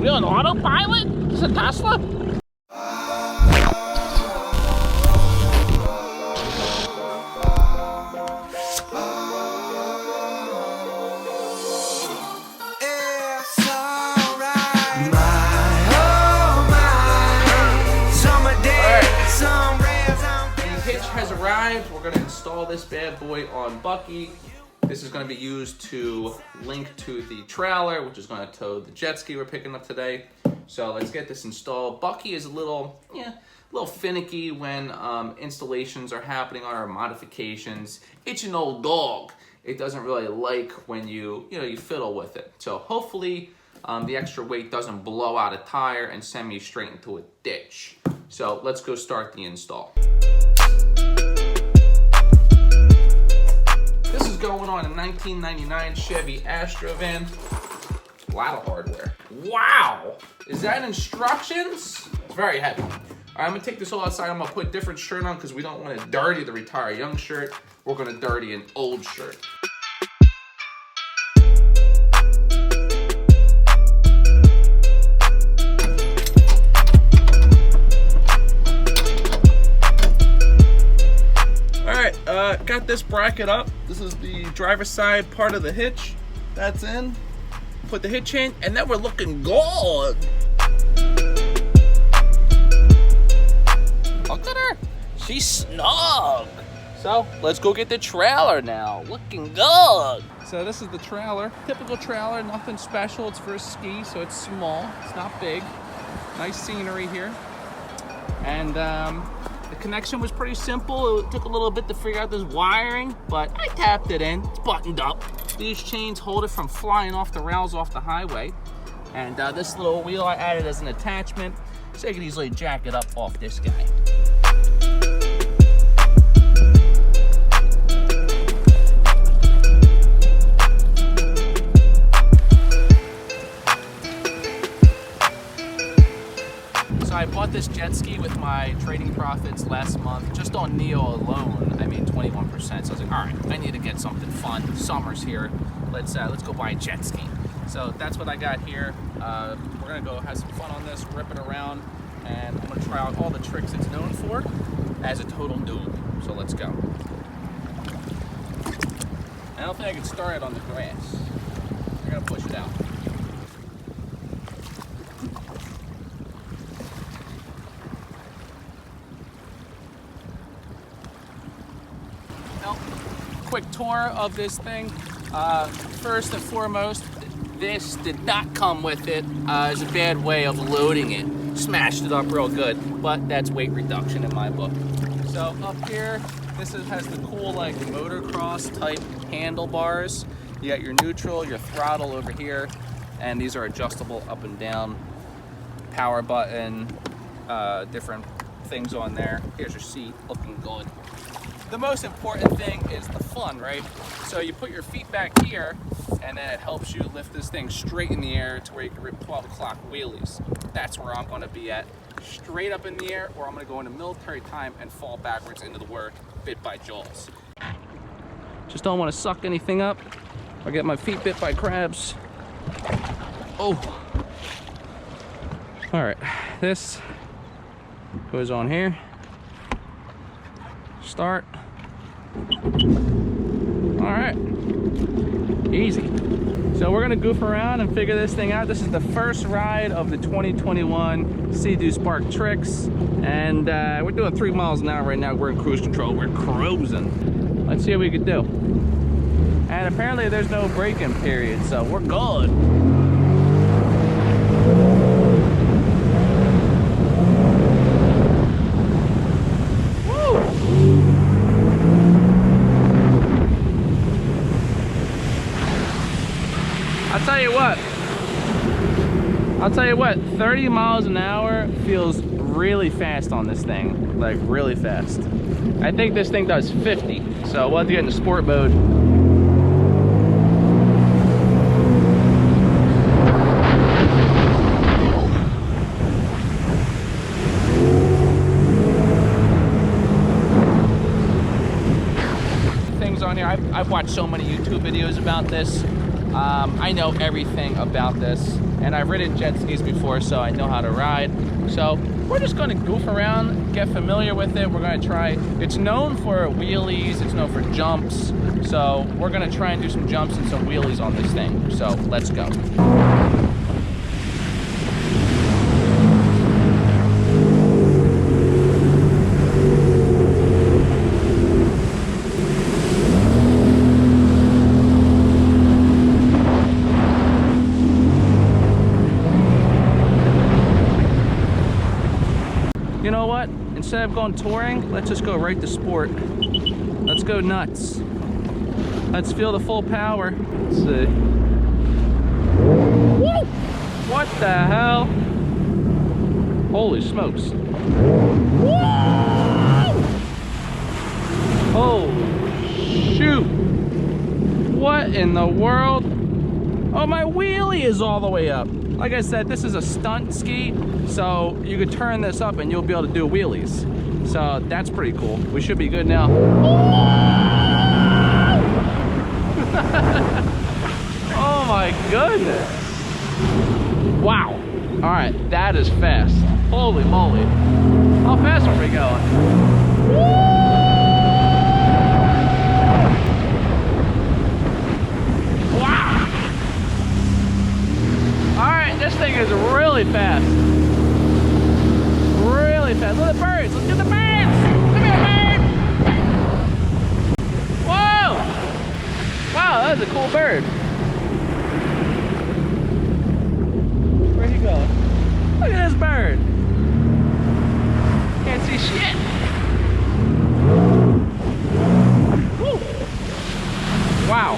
We on autopilot? Is it Tesla? Has arrived. We're going to install this bad boy on Bucky. This is going to be used to link to the trailer, which is going to tow the jet ski we're picking up today. So let's get this installed. Bucky is a little finicky when installations are happening on our modifications. It's an old dog. It doesn't really like when you fiddle with it. So hopefully the extra weight doesn't blow out a tire and send me straight into a ditch. So let's go start the install. This is going on a 1999 Chevy Astro van. A lot of hardware. Wow! Is that instructions? It's very heavy. All right, I'm gonna take this all outside. I'm gonna put a different shirt on because we don't want to dirty the Retire Young shirt. We're gonna dirty an old shirt. Got this bracket up. This is the driver's side part of the hitch. That's in. Put the hitch in, and then we're looking good. Look at her. She's snug. So let's go get the trailer now. Looking good. So this is the trailer. Typical trailer, nothing special. It's for a ski, so it's small. It's not big. Nice scenery here. And the connection was pretty simple. It took a little bit to figure out this wiring, but I tapped it in. It's buttoned up. These chains hold it from flying off the rails off the highway. And this little wheel I added as an attachment, so I could easily jack it up off this guy. So I bought this jet ski with my trading profits last month. Just on NIO alone, I made 21%. So I was like, all right, I need to get something fun. Summer's here. Let's go buy a jet ski. So that's what I got here. We're gonna go have some fun on this, rip it around, and I'm gonna try out all the tricks it's known for as a total noob. So let's go. I don't think I can start it on the grass. We're gonna push it out. Quick tour of this thing. First and foremost, this did not come with it. It's a bad way of loading it. Smashed it up real good, but that's weight reduction in my book. So up here, this has the cool like motocross type handlebars. You got your neutral, your throttle over here, and these are adjustable up and down. Power button, different things on there. Here's your seat, looking good. The most important thing is the fun, right? So you put your feet back here, and then it helps you lift this thing straight in the air to where you can rip 12 o'clock wheelies. That's where I'm gonna be at. Straight up in the air, or I'm gonna go into military time and fall backwards into the work, bit by jaws. Just don't wanna suck anything up or get my feet bit by crabs. Oh. All right, this goes on here. Start. All right, easy. So we're gonna goof around and figure this thing out. This is the first ride of the 2021 Seadoo Trixx, and we're doing 3 miles an hour right now. We're in cruise control, we're cruising. Let's see what we can do. And apparently there's no break-in period, so we're good. I'll tell you what, 30 miles an hour feels really fast on this thing, like really fast. I think this thing does 50, so we'll have to get into sport mode. Things on here, I've watched so many YouTube videos about this. I know everything about this. and I've ridden jet skis before, so I know how to ride. So we're just gonna goof around, get familiar with it. We're gonna try, it's known for wheelies, it's known for jumps. So we're gonna try and do some jumps and some wheelies on this thing. So let's go. You know what? Instead of going touring, let's just go right to sport. Let's go nuts. Let's feel the full power. Let's see. Woo! What the hell? Holy smokes. Woo! Oh, shoot. What in the world? Oh, my wheelie is all the way up. Like I said, this is a stunt ski, so you could turn this up and you'll be able to do wheelies. So that's pretty cool. We should be good now. Oh my goodness. Wow. All right, that is fast. Holy moly. How fast are we going? This thing is really fast. Really fast. Look at the birds. Look at the birds. Come here, bird. Whoa. Wow, that was a cool bird. Where'd he go? Look at this bird. Can't see shit. Woo. Wow.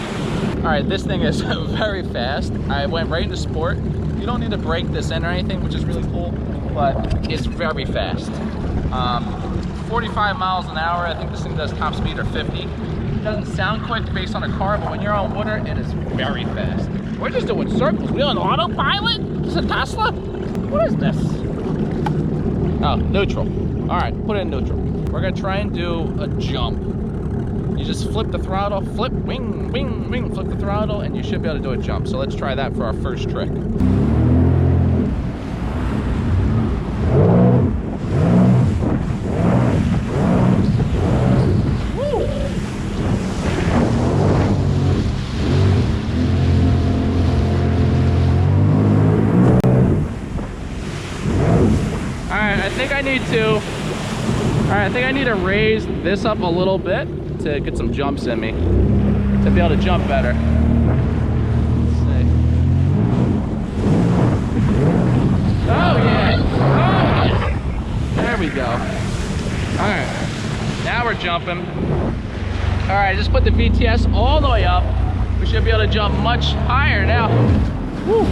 All right, this thing is very fast. I went right into sport. You don't need to break this in or anything, which is really cool, but it's very fast. 45 miles an hour. I think this thing does top speed or 50. It doesn't sound quick based on a car, but when you're on water, it is very fast. We're just doing circles. We on autopilot? Is it Tesla? What is this? Oh, neutral. All right, put it in neutral. We're gonna try and do a jump. You just flip the throttle, flip, wing, wing, wing, flip the throttle, and you should be able to do a jump. So let's try that for our first trick. I think I need to raise this up a little bit to get some jumps in me, to be able to jump better. Let's see. Oh yeah! Oh yeah! There we go. All right, now we're jumping. All right, just put the VTS all the way up. We should be able to jump much higher now. Woo.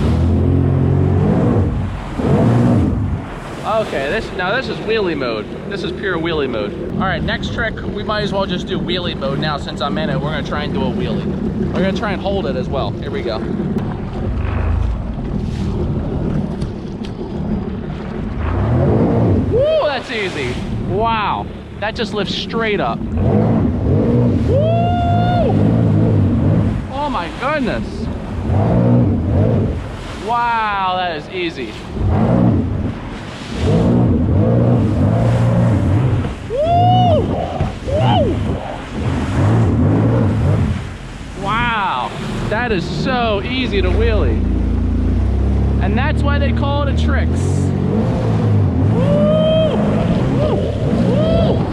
Okay, this is wheelie mode. This is pure wheelie mode. All right, next trick, we might as well just do wheelie mode now since I'm in it. We're gonna try and do a wheelie. We're gonna try and hold it as well. Here we go. Woo, that's easy. Wow, that just lifts straight up. Woo! Oh my goodness. Wow, that is easy. Wow, that is so easy to wheelie. And that's why they call it a Trixx. Woo! Woo! Woo!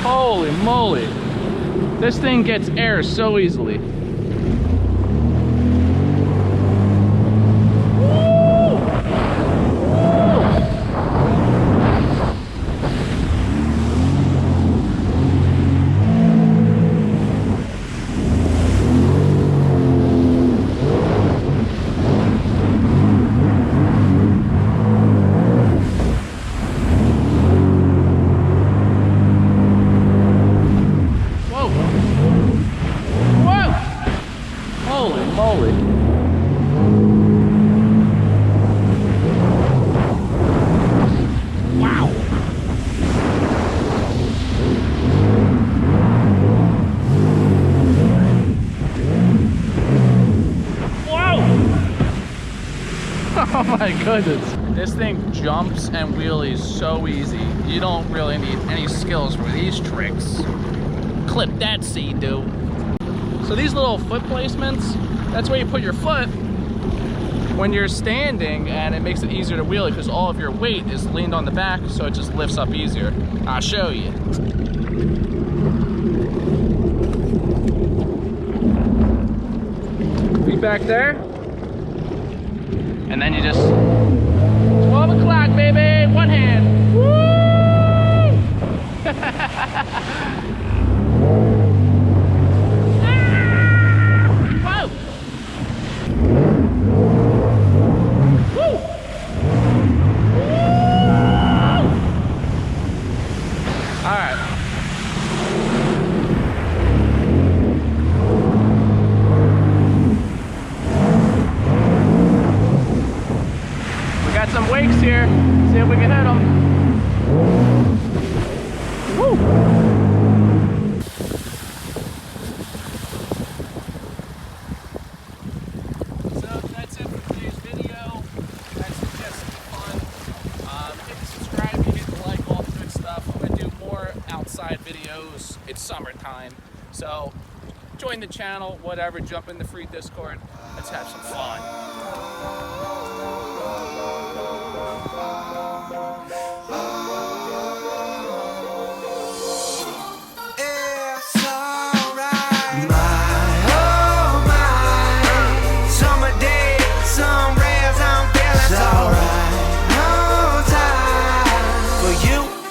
Holy moly, this thing gets air so easily. moly. Wow. Oh my goodness. This thing jumps and wheelies so easy. You don't really need any skills for these tricks. Clip that, Seadoo. So these little foot placements, that's where you put your foot when you're standing, and it makes it easier to wheelie because all of your weight is leaned on the back, so it just lifts up easier. I'll show you. Feet back there. And then you just 12 o'clock, baby, one hand. Woo! Whoa! Woo! All right. Got some wakes here. See if we can hit them. Woo! So that's it for today's video. That's just fun. Hit the subscribe, hit the like, all the good stuff. I'm gonna do more outside videos. It's summertime, so join the channel. Whatever. Jump in the free Discord. Let's have some fun.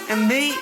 And me